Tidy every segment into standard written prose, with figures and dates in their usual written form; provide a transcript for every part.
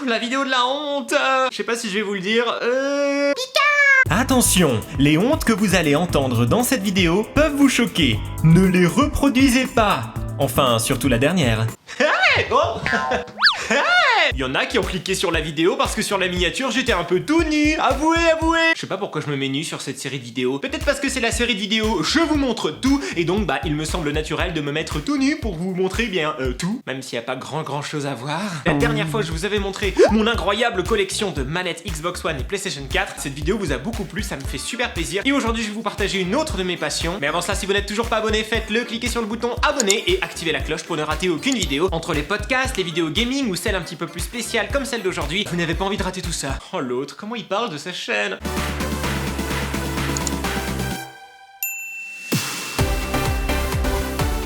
La vidéo de la honte. Je sais pas si je vais vous le dire. Attention, les hontes que vous allez entendre dans cette vidéo peuvent vous choquer. Ne les reproduisez pas. Enfin, surtout la dernière. Oh. Il y en a qui ont cliqué sur la vidéo parce que sur la miniature j'étais un peu tout nu. Avouez. Je sais pas pourquoi je me mets nu sur cette série de vidéos. Peut-être parce que c'est la série de vidéos je vous montre tout. Et donc bah il me semble naturel de me mettre tout nu pour vous montrer bien tout. Même s'il n'y a pas grand chose à voir. La dernière fois je vous avais montré mon incroyable collection de manettes Xbox One et PlayStation 4. Cette vidéo vous a beaucoup plu, ça me fait super plaisir. Et aujourd'hui je vais vous partager une autre de mes passions. Mais avant cela, si vous n'êtes toujours pas abonné, faites-le, cliquez sur le bouton abonner et activez la cloche pour ne rater aucune vidéo. Entre les podcasts, les vidéos gaming ou celles un petit peu plus spéciales comme celle d'aujourd'hui, vous n'avez pas envie de rater tout ça. Oh l'autre, comment il parle de sa chaîne.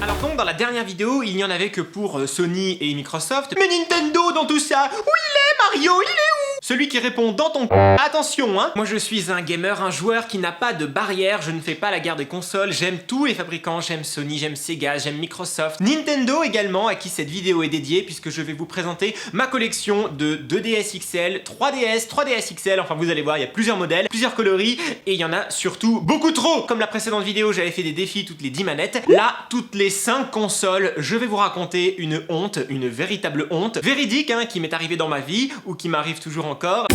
Alors donc dans la dernière vidéo, il n'y en avait que pour Sony et Microsoft. Mais Nintendo dans tout ça, où il est Mario, il est où? Celui qui répond dans ton attention hein. Moi je suis un gamer, un joueur qui n'a pas de barrière, je ne fais pas la guerre des consoles, j'aime tous les fabricants, j'aime Sony, j'aime Sega, j'aime Microsoft, Nintendo également, à qui cette vidéo est dédiée puisque je vais vous présenter ma collection de 2DS XL, 3DS, 3DS XL, enfin vous allez voir, il y a plusieurs modèles, plusieurs coloris et il y en a surtout beaucoup trop. Comme la précédente vidéo, j'avais fait des défis toutes les 10 manettes, là toutes les 5 consoles, je vais vous raconter une honte, une véritable honte, véridique hein, qui m'est arrivée dans ma vie ou qui m'arrive toujours encore.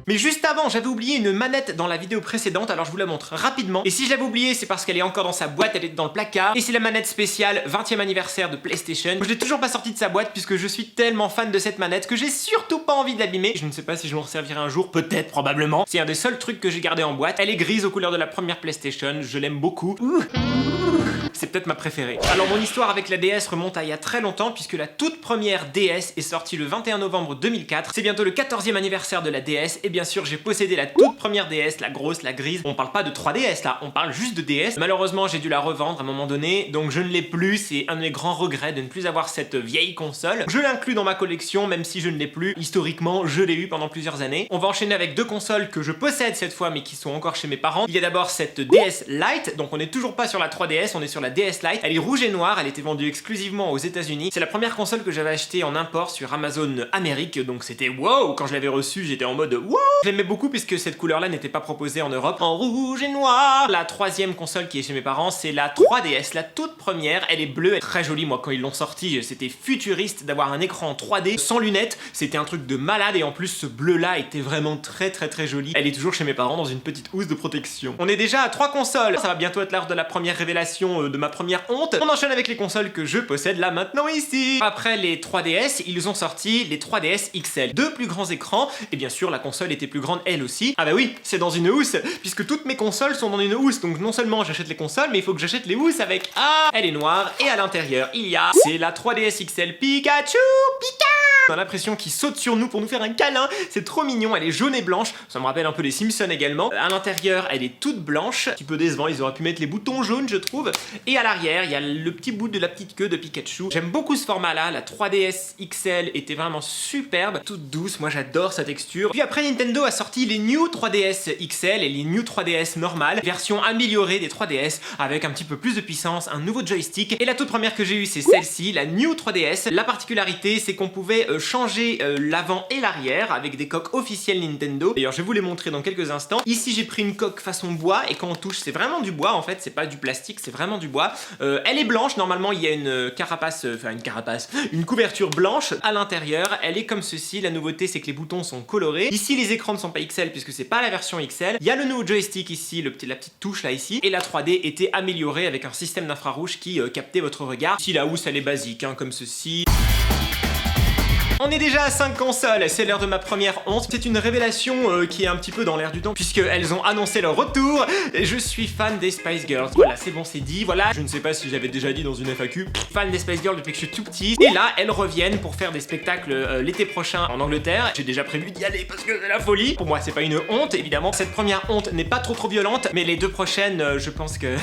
Mais juste avant, j'avais oublié une manette dans la vidéo précédente, alors je vous la montre rapidement. Et si je l'avais oubliée, c'est parce qu'elle est encore dans sa boîte, elle est dans le placard. Et c'est la manette spéciale 20e anniversaire de PlayStation. Je l'ai toujours pas sortie de sa boîte puisque je suis tellement fan de cette manette que j'ai surtout pas envie de l'abîmer. Je ne sais pas si je m'en servirai un jour, peut-être, probablement. C'est un des seuls trucs que j'ai gardé en boîte. Elle est grise aux couleurs de la première PlayStation, je l'aime beaucoup. C'est peut-être ma préférée. Alors mon histoire avec la DS remonte à il y a très longtemps puisque la toute première DS est sortie le 21 novembre 2004. C'est bientôt le 14e anniversaire de la DS et bien sûr j'ai possédé la toute première DS, la grosse, la grise. On parle pas de 3DS là, on parle juste de DS. Malheureusement j'ai dû la revendre à un moment donné donc je ne l'ai plus. C'est un de mes grands regrets de ne plus avoir cette vieille console. Je l'inclus dans ma collection même si je ne l'ai plus. Historiquement je l'ai eu pendant plusieurs années. On va enchaîner avec deux consoles que je possède cette fois mais qui sont encore chez mes parents. Il y a d'abord cette DS Lite, donc on n'est toujours pas sur la 3DS, on est sur la DS Lite. Elle est rouge et noire, elle était vendue exclusivement aux États-Unis. C'est la première console que j'avais achetée en import sur Amazon Amérique, donc c'était wow. Quand je l'avais reçue, j'étais en mode wow. Je l'aimais beaucoup puisque cette couleur-là n'était pas proposée en Europe. En rouge et noir. La troisième console qui est chez mes parents, c'est la 3DS, la toute première. Elle est bleue, elle est très jolie. Moi, quand ils l'ont sortie, c'était futuriste d'avoir un écran en 3D sans lunettes. C'était un truc de malade et en plus, ce bleu-là était vraiment très joli. Elle est toujours chez mes parents dans une petite housse de protection. On est déjà à 3 consoles. Ça va bientôt être l'heure de la première révélation de ma première honte. On enchaîne avec les consoles que je possède là maintenant ici. Après les 3DS, ils ont sorti les 3DS XL. Deux plus grands écrans et bien sûr la console était plus grande elle aussi. Ah bah oui, c'est dans une housse puisque toutes mes consoles sont dans une housse. Donc non seulement j'achète les consoles mais il faut que j'achète les housses avec. Ah, elle est noire et à l'intérieur il y a c'est la 3DS XL Pikachu. On a l'impression qu'il saute sur nous pour nous faire un câlin, c'est trop mignon, elle est jaune et blanche, ça me rappelle un peu les Simpsons également. À l'intérieur, elle est toute blanche, un petit peu décevant, ils auraient pu mettre les boutons jaunes je trouve. Et à l'arrière, il y a le petit bout de la petite queue de Pikachu. J'aime beaucoup ce format-là, la 3DS XL était vraiment superbe, toute douce, moi j'adore sa texture. Puis après, Nintendo a sorti les New 3DS XL et les New 3DS normales, version améliorée des 3DS, avec un petit peu plus de puissance, un nouveau joystick. Et la toute première que j'ai eue, c'est celle-ci, la New 3DS. La particularité, c'est qu'on pouvait changer l'avant et l'arrière avec des coques officielles Nintendo. D'ailleurs je vais vous les montrer dans quelques instants. Ici j'ai pris une coque façon bois et quand on touche c'est vraiment du bois en fait, c'est pas du plastique, c'est vraiment du bois. Elle est blanche, normalement il y a une carapace, une couverture blanche à l'intérieur. Elle est comme ceci, la nouveauté c'est que les boutons sont colorés. Ici les écrans ne sont pas XL puisque c'est pas la version XL. Il y a le nouveau joystick ici, la petite touche là ici. Et la 3D était améliorée avec un système d'infrarouge qui captait votre regard. Ici la housse elle est basique hein, comme ceci. On est déjà à 5 consoles, c'est l'heure de ma première honte. C'est une révélation qui est un petit peu dans l'air du temps puisqu'elles ont annoncé leur retour. Et je suis fan des Spice Girls. Voilà, c'est bon, c'est dit, voilà. Je ne sais pas si j'avais déjà dit dans une FAQ. Fan des Spice Girls depuis que je suis tout petit. Et là, elles reviennent pour faire des spectacles l'été prochain en Angleterre. J'ai déjà prévu d'y aller parce que c'est la folie. Pour moi, c'est pas une honte, évidemment. Cette première honte n'est pas trop violente, mais les deux prochaines, je pense que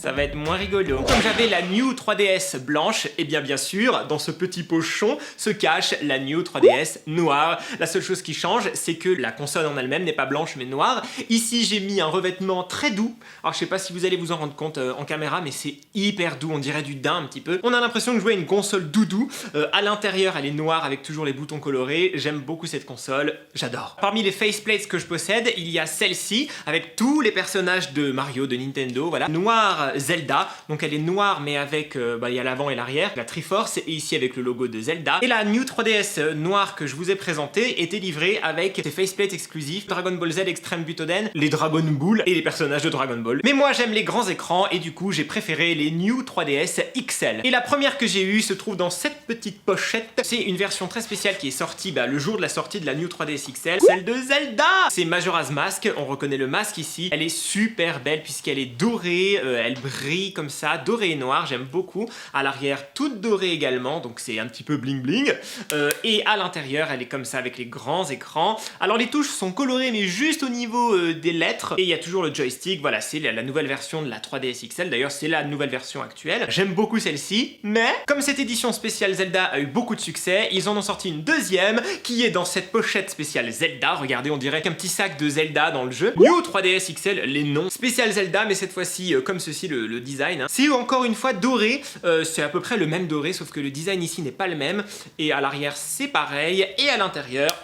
ça va être moins rigolo. Comme j'avais la New 3DS blanche, et bien sûr, dans ce petit pochon se cache la New 3DS noire. La seule chose qui change, c'est que la console en elle-même n'est pas blanche mais noire. Ici, j'ai mis un revêtement très doux. Alors, je sais pas si vous allez vous en rendre compte en caméra, mais c'est hyper doux, on dirait du daim un petit peu. On a l'impression de jouer à une console doudou. À l'intérieur, elle est noire avec toujours les boutons colorés. J'aime beaucoup cette console, j'adore. Parmi les faceplates que je possède, il y a celle-ci avec tous les personnages de Mario, de Nintendo, voilà. Noire Zelda, donc elle est noire mais avec, il y a l'avant et l'arrière, la Triforce, et ici avec le logo de Zelda. Et la New 3DS noire que je vous ai présentée était livrée avec ses faceplates exclusifs, Dragon Ball Z Extreme Butoden, les Dragon Ball et les personnages de Dragon Ball. Mais moi j'aime les grands écrans et du coup j'ai préféré les New 3DS XL. Et la première que j'ai eue se trouve dans cette petite pochette. C'est une version très spéciale qui est sortie le jour de la sortie de la New 3DS XL, celle de Zelda. C'est Majora's Mask, on reconnaît le masque ici. Elle est super belle puisqu'elle est dorée, elle brille comme ça, dorée et noire, j'aime beaucoup. À l'arrière, toute dorée également, donc c'est un petit peu bling bling. Et à l'intérieur, elle est comme ça avec les grands écrans. Alors les touches sont colorées mais juste au niveau des lettres. Et il y a toujours le joystick, voilà, c'est la nouvelle version de la 3DS XL. D'ailleurs, c'est la nouvelle version actuelle. J'aime beaucoup celle-ci, mais comme cette édition spéciale Zelda a eu beaucoup de succès, ils en ont sorti une deuxième qui est dans cette pochette spéciale Zelda. Regardez, on dirait qu'un petit sac de Zelda dans le jeu. New 3DS XL, les noms. Spécial Zelda, mais cette fois-ci comme ceci, le design. Hein. C'est encore une fois doré. C'est à peu près le même doré, sauf que le design ici n'est pas le même. Et à l'arrière, c'est pareil. Et à l'intérieur,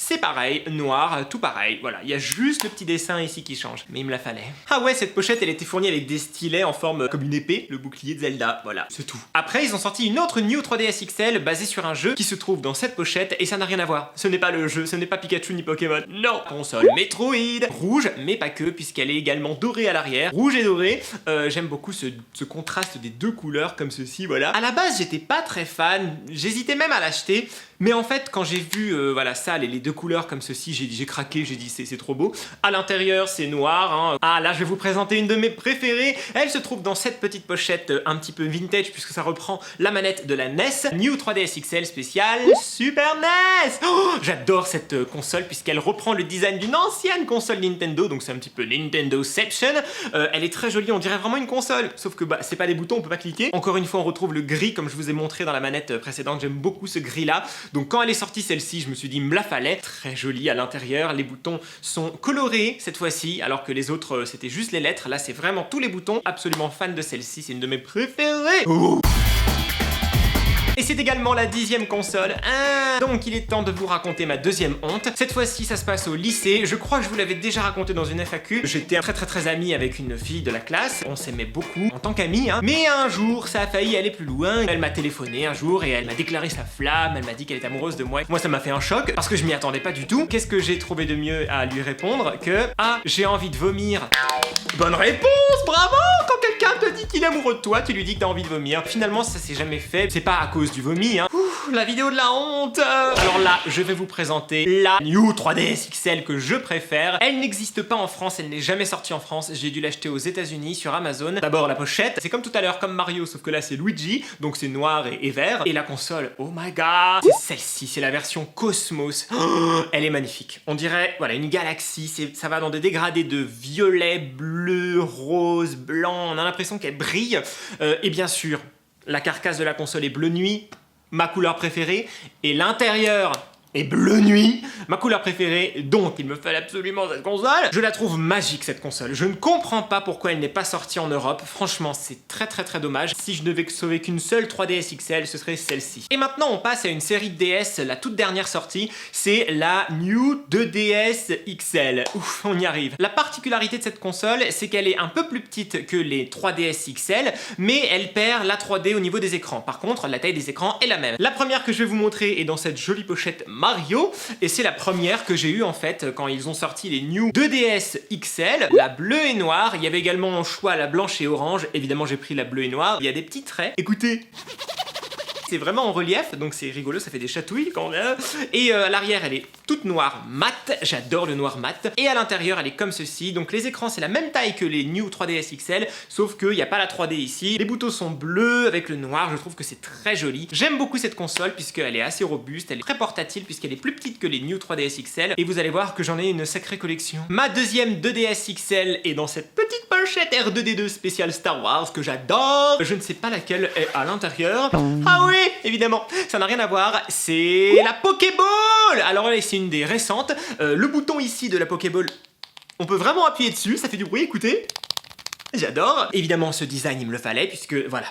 c'est pareil, noir, tout pareil, voilà, il y a juste le petit dessin ici qui change, mais il me la fallait. Ah ouais, cette pochette, elle était fournie avec des stylets en forme comme une épée, le bouclier de Zelda, voilà, c'est tout. Après, ils ont sorti une autre New 3DS XL basée sur un jeu qui se trouve dans cette pochette, et ça n'a rien à voir. Ce n'est pas le jeu, ce n'est pas Pikachu ni Pokémon, non. Console Metroid, rouge, mais pas que, puisqu'elle est également dorée à l'arrière, rouge et doré. J'aime beaucoup ce contraste des deux couleurs comme ceci, voilà. À la base, j'étais pas très fan, j'hésitais même à l'acheter, mais en fait, quand j'ai vu voilà, ça, les deux couleurs comme ceci, j'ai craqué, j'ai dit c'est trop beau. À l'intérieur, c'est noir. Hein. Ah, là, je vais vous présenter une de mes préférées. Elle se trouve dans cette petite pochette un petit peu vintage, puisque ça reprend la manette de la NES. New 3DS XL spécial Super NES. Oh, j'adore cette console, puisqu'elle reprend le design d'une ancienne console Nintendo, donc c'est un petit peu Nintendoception. Elle est très jolie, on dirait vraiment une console, sauf que c'est pas des boutons, on peut pas cliquer. Encore une fois, on retrouve le gris, comme je vous ai montré dans la manette précédente. J'aime beaucoup ce gris-là. Donc quand elle est sortie celle-ci, je me suis dit me la fallait. Très jolie à l'intérieur, les boutons sont colorés cette fois-ci, alors que les autres c'était juste les lettres. Là c'est vraiment tous les boutons, absolument fan de celle-ci, c'est une de mes préférées. Ouh. Et c'est également la 10e console. Donc il est temps de vous raconter ma deuxième honte. Cette fois-ci, ça se passe au lycée. Je crois que je vous l'avais déjà raconté dans une FAQ. J'étais très ami avec une fille de la classe. On s'aimait beaucoup en tant qu'amis, hein. Mais un jour, ça a failli aller plus loin. Elle m'a téléphoné un jour et elle m'a déclaré sa flamme. Elle m'a dit qu'elle était amoureuse de moi. Moi, ça m'a fait un choc parce que je m'y attendais pas du tout. Qu'est-ce que j'ai trouvé de mieux à lui répondre que ah, j'ai envie de vomir. Bonne réponse, bravo! Quand quelqu'un te dit qu'il est amoureux de toi, tu lui dis que t'as envie de vomir. Finalement, ça s'est jamais fait. C'est pas à cause du vomi, hein. Ouh, la vidéo de la honte. Alors là, je vais vous présenter la New 3DS XL que je préfère. Elle n'existe pas en France, elle n'est jamais sortie en France. J'ai dû l'acheter aux États-Unis sur Amazon. D'abord la pochette, c'est comme tout à l'heure, comme Mario, sauf que là c'est Luigi, donc c'est noir et vert. Et la console, oh my god, c'est celle-ci, c'est la version Cosmos. Oh, elle est magnifique. On dirait, voilà, une galaxie. Ça va dans des dégradés de violet, bleu, rose, blanc. On a l'impression qu'elle brille. Et bien sûr, la carcasse de la console est bleu nuit, ma couleur préférée, et l'intérieur est bleu nuit, ma couleur préférée, donc il me fallait absolument cette console. Je la trouve magique cette console, je ne comprends pas pourquoi elle n'est pas sortie en Europe, franchement c'est très dommage. Si je devais sauver qu'une seule 3DS XL, ce serait celle-ci. Et maintenant on passe à une série de DS, la toute dernière sortie, c'est la New 2DS XL. Ouf, on y arrive. La particularité de cette console, c'est qu'elle est un peu plus petite que les 3DS XL, mais elle perd la 3D au niveau des écrans. Par contre, la taille des écrans est la même. La première que je vais vous montrer est dans cette jolie pochette Mario, et c'est la première que j'ai eue en fait quand ils ont sorti les New 2DS XL, la bleue et noire. Il y avait également en choix la blanche et orange, évidemment j'ai pris la bleue et noire. Il y a des petits traits, écoutez. C'est vraiment en relief, donc c'est rigolo, ça fait des chatouilles quand même. Et à l'arrière, elle est toute noire mat, j'adore le noir mat. Et à l'intérieur, elle est comme ceci, donc les écrans c'est la même taille que les New 3DS XL, sauf qu'il n'y a pas la 3D ici. Les boutons sont bleus avec le noir, je trouve que c'est très joli. J'aime beaucoup cette console puisqu'elle est assez robuste, elle est très portatile puisqu'elle est plus petite que les New 3DS XL. Et vous allez voir que j'en ai une sacrée collection. Ma deuxième 2DS XL est dans cette petite pochette R2D2 spéciale Star Wars que j'adore. Je ne sais pas laquelle est à l'intérieur. Ah oui, évidemment, ça n'a rien à voir, c'est la Pokéball. Alors là, c'est une des récentes. Le bouton ici de la Pokéball, on peut vraiment appuyer dessus, ça fait du bruit, écoutez. J'adore. Évidemment, ce design, il me le fallait, puisque, voilà.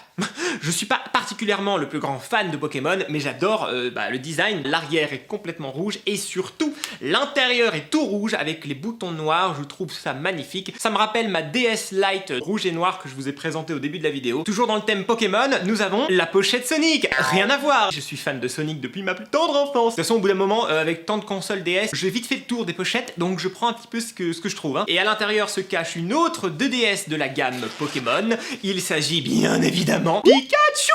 Je suis pas particulièrement le plus grand fan de Pokémon, mais j'adore le design. L'arrière est complètement rouge, et surtout, l'intérieur est tout rouge, avec les boutons noirs. Je trouve ça magnifique. Ça me rappelle ma DS Lite rouge et noir que je vous ai présenté au début de la vidéo. Toujours dans le thème Pokémon, nous avons la pochette Sonic. Rien à voir. Je suis fan de Sonic depuis ma plus tendre enfance. De toute façon, au bout d'un moment, avec tant de consoles DS, j'ai vite fait le tour des pochettes, donc je prends un petit peu ce que je trouve. Et à l'intérieur se cache une autre 2DS de la gamme Pokémon. Il s'agit bien évidemment Pikachu.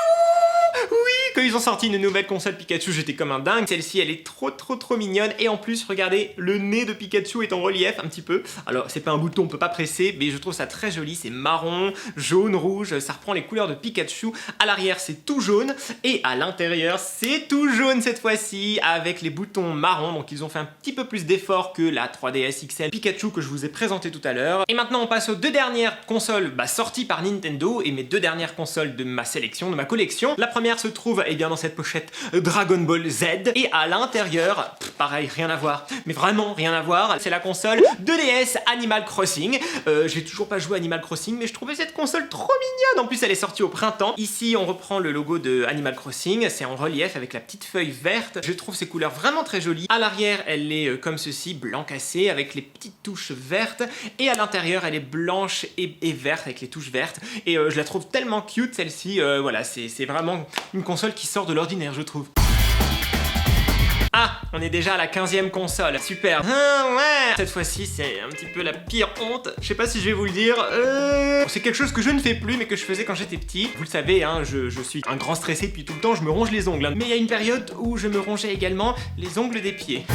Oui, quand ils ont sorti une nouvelle console Pikachu, j'étais comme un dingue. Celle-ci, elle est trop mignonne. Et en plus, regardez, le nez de Pikachu est en relief un petit peu. Alors, c'est pas un bouton, on peut pas presser, mais je trouve ça très joli. C'est marron, jaune, rouge. Ça reprend les couleurs de Pikachu. À l'arrière, c'est tout jaune. Et à l'intérieur, c'est tout jaune cette fois-ci, avec les boutons marron. Donc, ils ont fait un petit peu plus d'effort que la 3DS XL Pikachu que je vous ai présenté tout à l'heure. Et maintenant, on passe aux deux dernières consoles sorties par Nintendo et mes deux dernières consoles de ma sélection, de ma collection. La première se trouve bien dans cette pochette Dragon Ball Z et à l'intérieur, pareil, rien à voir, mais vraiment rien à voir, c'est la console 2DS Animal Crossing. J'ai toujours pas joué à Animal Crossing, mais je trouvais cette console trop mignonne. En plus, elle est sortie au printemps. Ici, on reprend le logo de Animal Crossing, c'est en relief avec la petite feuille verte. Je trouve ces couleurs vraiment très jolies. À l'arrière, elle est comme ceci, blanc cassé avec les petites touches vertes et à l'intérieur, elle est blanche et verte avec les touches vertes et je la trouve tellement cute celle-ci. Voilà, c'est vraiment une console qui sort de l'ordinaire, je trouve. Ah, on est déjà à la 15e console, super. Ouais. Cette fois-ci, c'est un petit peu la pire honte. Je sais pas si je vais vous le dire. C'est quelque chose que je ne fais plus, mais que je faisais quand j'étais petit. Vous le savez, hein, je suis un grand stressé depuis tout le temps, je me ronge les ongles. Hein. Mais il y a une période où je me rongeais également les ongles des pieds.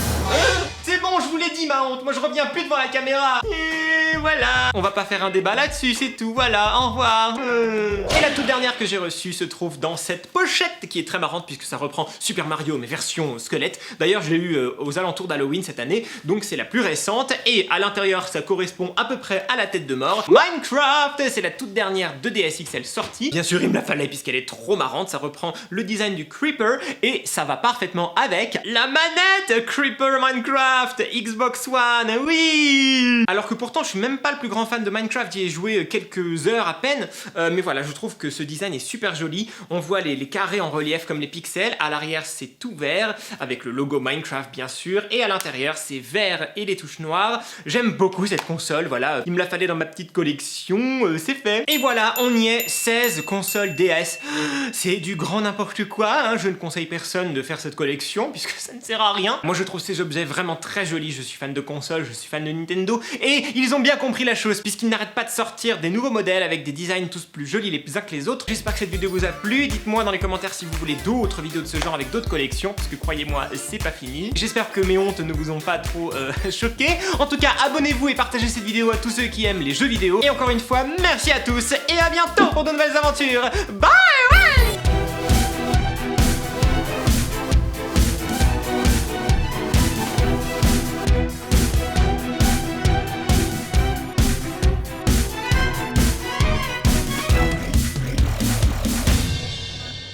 C'est bon, je vous l'ai dit, ma honte. Moi, je reviens plus devant la caméra. Et voilà. On va pas faire un débat là-dessus, c'est tout. Voilà, au revoir. Et la toute dernière que j'ai reçue se trouve dans cette pochette qui est très marrante puisque ça reprend Super Mario, mais version squelette. D'ailleurs, je l'ai eu aux alentours d'Halloween cette année, donc c'est la plus récente. Et à l'intérieur, ça correspond à peu près à la tête de mort. Minecraft, c'est la toute dernière 2DS XL sortie. Bien sûr, il me la fallait puisqu'elle est trop marrante. Ça reprend le design du Creeper et ça va parfaitement avec la manette Creeper Minecraft Xbox One. Oui. Alors que pourtant, je suis même pas le plus grand fan de Minecraft. J'y ai joué quelques heures à peine, mais voilà, je trouve que ce design est super joli. On voit les carrés en relief comme les pixels. À l'arrière, c'est tout vert avec le logo Minecraft bien sûr, et à l'intérieur c'est vert et les touches noires. J'aime beaucoup cette console, voilà, il me la fallait dans ma petite collection, c'est fait. Et voilà, on y est, 16 consoles DS. C'est du grand n'importe quoi, hein. Je ne conseille personne de faire cette collection puisque ça ne sert à rien. Moi je trouve ces objets vraiment très jolis, je suis fan de consoles, je suis fan de Nintendo, et ils ont bien compris la chose puisqu'ils n'arrêtent pas de sortir des nouveaux modèles avec des designs tous plus jolis les uns que les autres. J'espère que cette vidéo vous a plu, dites-moi dans les commentaires si vous voulez d'autres vidéos de ce genre avec d'autres collections, parce que croyez-moi, c'est pas fini. J'espère que mes hontes ne vous ont pas trop choqué. En tout cas, abonnez-vous et partagez cette vidéo à tous ceux qui aiment les jeux vidéo. Et encore une fois, merci à tous et à bientôt pour de nouvelles aventures. Bye!